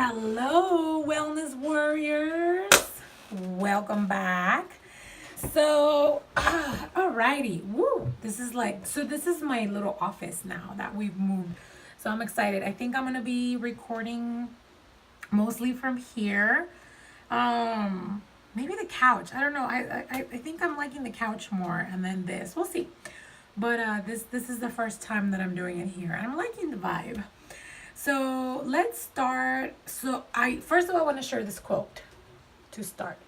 Hello, wellness warriors. Welcome back. So, alrighty. Woo. This is my little office now that we've moved. So I'm excited. I think I'm going to be recording mostly from here. Maybe the couch. I don't know. I think I'm liking the couch more and then this. We'll see. But this is the first time that I'm doing it here. And I'm liking the vibe. So let's start. So I first of all want to share this quote to start.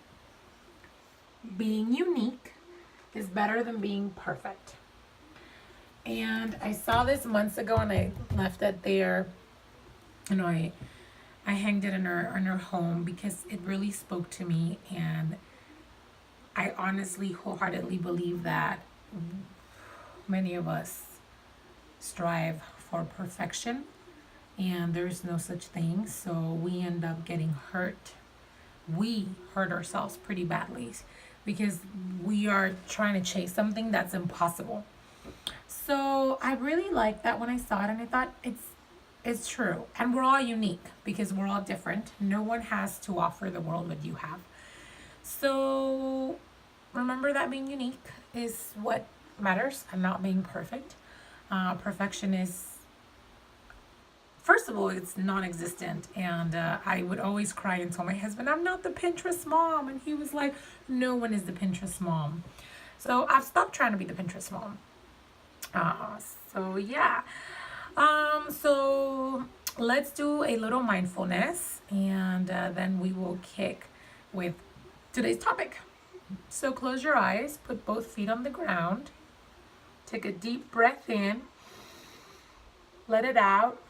Being unique is better than being perfect. And I saw this months ago and I left it there. You know, I hanged it in her home because it really spoke to me, and I honestly wholeheartedly believe that many of us strive for perfection and there's no such thing, so we end up getting hurt. We hurt ourselves pretty badly because we are trying to chase something that's impossible. So I really liked that when I saw it, and I thought it's true, and we're all unique because we're all different. No one has to offer the world what you have. So remember that being unique is what matters, and not being perfect. Perfection is, first of all, it's non-existent, and I would always cry and tell my husband, I'm not the Pinterest mom, and he was like, no one is the Pinterest mom. So I've stopped trying to be the Pinterest mom. So yeah. So let's do a little mindfulness, and then we will kick with today's topic. So close your eyes, put both feet on the ground, take a deep breath in, let it out.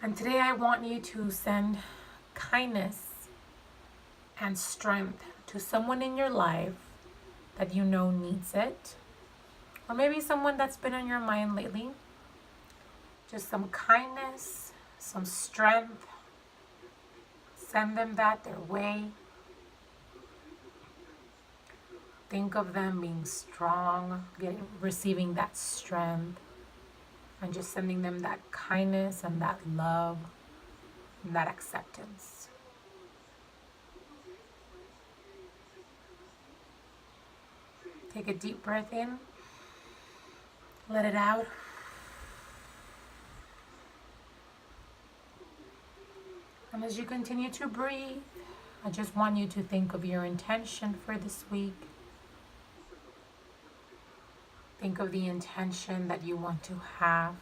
And today I want you to send kindness and strength to someone in your life that you know needs it. Or maybe someone that's been on your mind lately. Just some kindness, some strength. Send them that their way. Think of them being strong, receiving that strength. And just sending them that kindness and that love and that acceptance. Take a deep breath in. Let it out. And as you continue to breathe, I just want you to think of your intention for this week. Think of the intention that you want to have,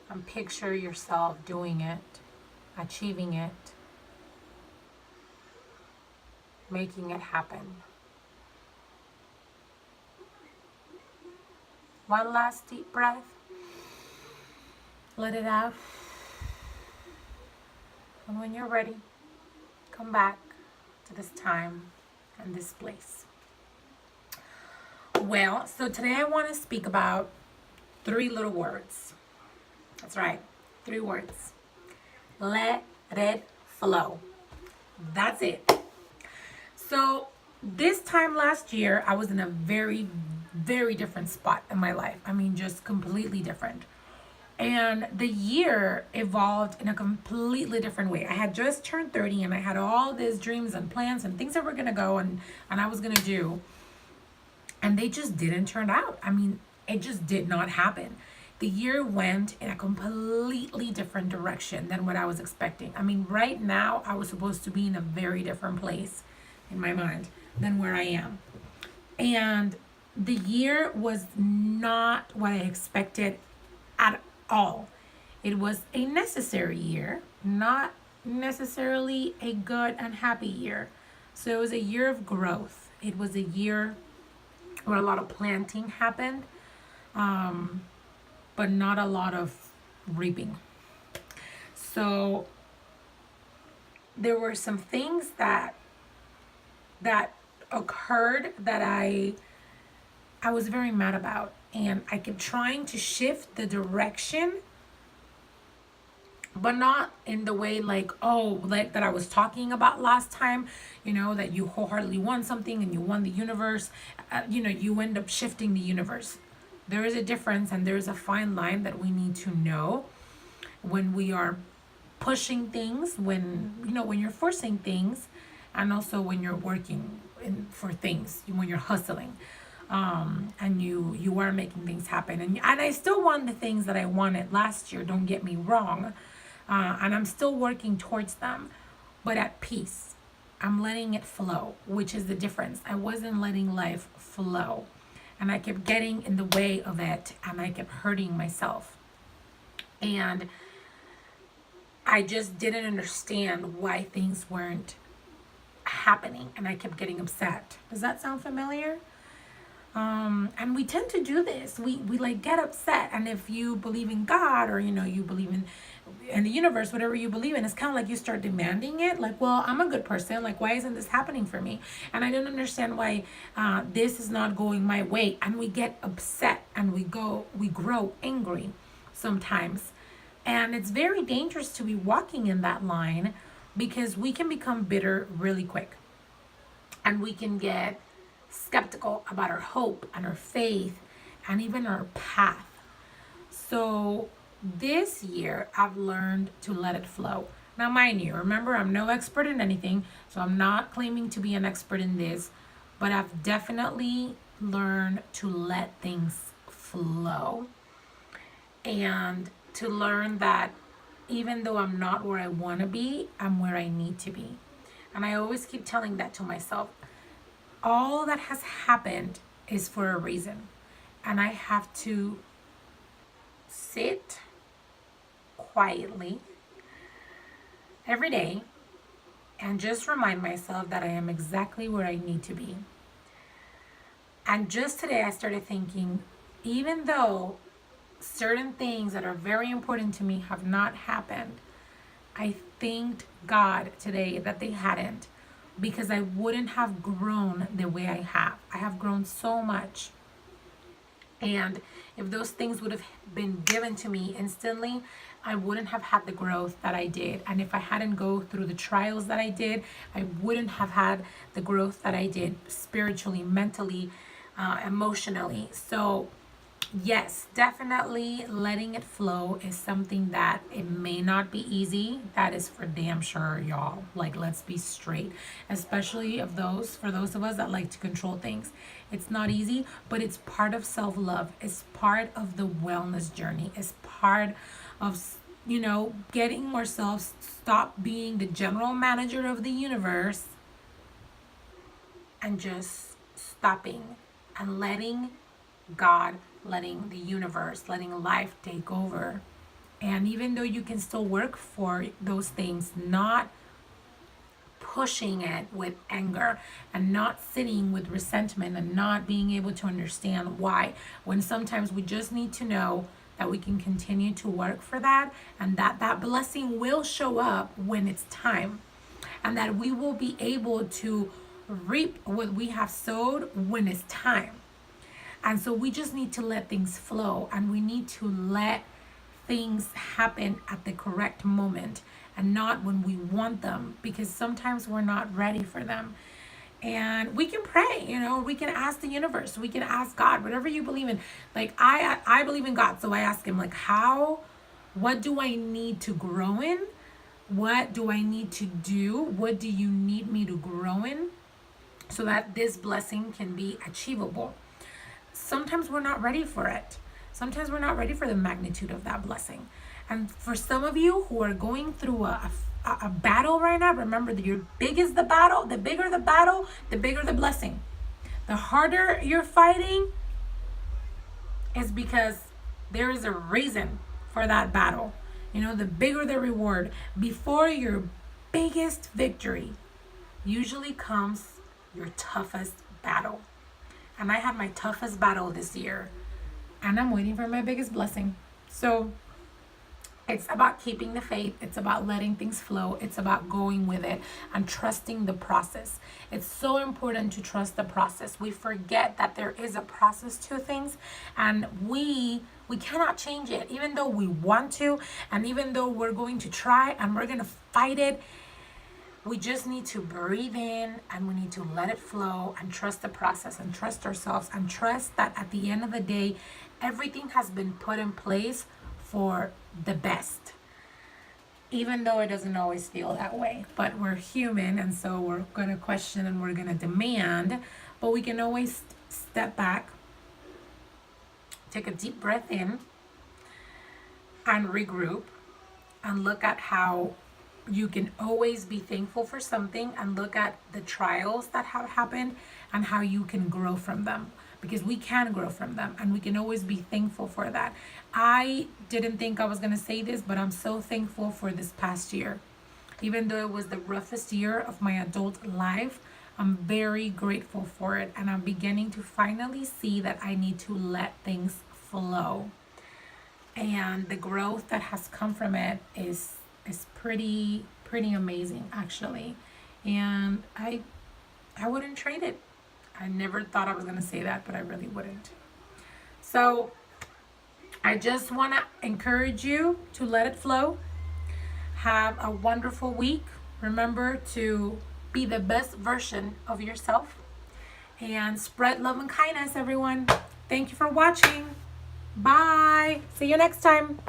and picture yourself doing it, achieving it, making it happen. One last deep breath. Let it out. And when you're ready, come back to this time and this place. Well, so today I want to speak about 3 little words. That's right, 3 words. Let it flow. That's it. So this time last year, I was in a very, very different spot in my life. I mean, just completely different. And the year evolved in a completely different way. I had just turned 30 and I had all these dreams and plans and things that were going to go and I was going to do. And they just didn't turn out. I mean, it just did not happen. The year went in a completely different direction than what I was expecting. I mean, right now, I was supposed to be in a very different place in my mind than where I am. And the year was not what I expected at all. It was a necessary year, not necessarily a good and happy year. So it was a year of growth. It was a year where a lot of planting happened, but not a lot of reaping. So there were some things that occurred that I was very mad about, and I kept trying to shift the direction, but not in the way like that I was talking about last time, that you wholeheartedly want something and you want the universe, you end up shifting the universe. There is a difference, and there's a fine line that we need to know when we are pushing things, when when you're forcing things, and also when you're working for things, when you're hustling, and you are making things happen. And I still want the things that I wanted last year, don't get me wrong, and I'm still working towards them, but at peace. I'm letting it flow, which is the difference. I wasn't letting life flow, and I kept getting in the way of it, and I kept hurting myself, and I just didn't understand why things weren't happening, and I kept getting upset. Does that sound familiar? And we tend to do this. We like get upset, and if you believe in God, or you believe in the universe, whatever you believe in, it's kind of like you start demanding it. Like, well, I'm a good person. Like, why isn't this happening for me? And I don't understand why this is not going my way. And we get upset, and we grow angry sometimes. And it's very dangerous to be walking in that line, because we can become bitter really quick, and we can get skeptical about our hope and our faith and even our path. So this year I've learned to let it flow. Now, mind you, remember, I'm no expert in anything, so I'm not claiming to be an expert in this, but I've definitely learned to let things flow, and to learn that even though I'm not where I want to be, I'm where I need to be. And I always keep telling that to myself. All that has happened is for a reason. And I have to sit quietly every day and just remind myself that I am exactly where I need to be. And just today I started thinking, even though certain things that are very important to me have not happened, I thanked God today that they hadn't, because I wouldn't have grown the way I have. I have grown so much. And if those things would have been given to me instantly, I wouldn't have had the growth that I did. And if I hadn't go through the trials that I did, I wouldn't have had the growth that I did spiritually, mentally, emotionally. So yes, definitely letting it flow is something that it may not be easy. That is for damn sure, y'all. Like, let's be straight. Especially for those of us that like to control things. It's not easy, but it's part of self-love. It's part of the wellness journey. It's part of, getting ourselves, stop being the general manager of the universe, and just stopping and letting God, letting the universe, letting life take over. And even though you can still work for those things, not pushing it with anger, and not sitting with resentment, and not being able to understand why, when sometimes we just need to know that we can continue to work for that, and that blessing will show up when it's time, and that we will be able to reap what we have sowed when it's time. And so we just need to let things flow, and we need to let things happen at the correct moment, and not when we want them, because sometimes we're not ready for them. And we can pray, we can ask the universe, we can ask God, whatever you believe in. Like, I believe in God, so I ask him, like, what do I need to grow in? What do I need to do? What do you need me to grow in, so that this blessing can be achievable? Sometimes we're not ready for it. Sometimes we're not ready for the magnitude of that blessing. And for some of you who are going through a battle right now, remember that your big is the battle, the bigger the blessing. The harder you're fighting is because there is a reason for that battle. The bigger the reward. Before your biggest victory usually comes your toughest battle. And I had my toughest battle this year, and I'm waiting for my biggest blessing. So it's about keeping the faith. It's about letting things flow. It's about going with it and trusting the process. It's so important to trust the process. We forget that there is a process to things, and we cannot change it, even though we want to, and even though we're going to try and we're going to fight it. We just need to breathe in, and we need to let it flow, and trust the process, and trust ourselves, and trust that at the end of the day, everything has been put in place for the best, even though it doesn't always feel that way. But we're human, and so we're going to question and we're going to demand, but we can always step back, take a deep breath in, and regroup, and look at how you can always be thankful for something, and look at the trials that have happened and how you can grow from them, because we can grow from them and we can always be thankful for that. I didn't think I was going to say this, but I'm so thankful for this past year. Even though it was the roughest year of my adult life, I'm very grateful for it, and I'm beginning to finally see that I need to let things flow. And the growth that has come from it is pretty amazing, actually. And I wouldn't trade it. I never thought I was going to say that, but I really wouldn't. So I just want to encourage you to let it flow. Have a wonderful week. Remember to be the best version of yourself, and spread love and kindness, everyone. Thank you for watching. Bye. See you next time.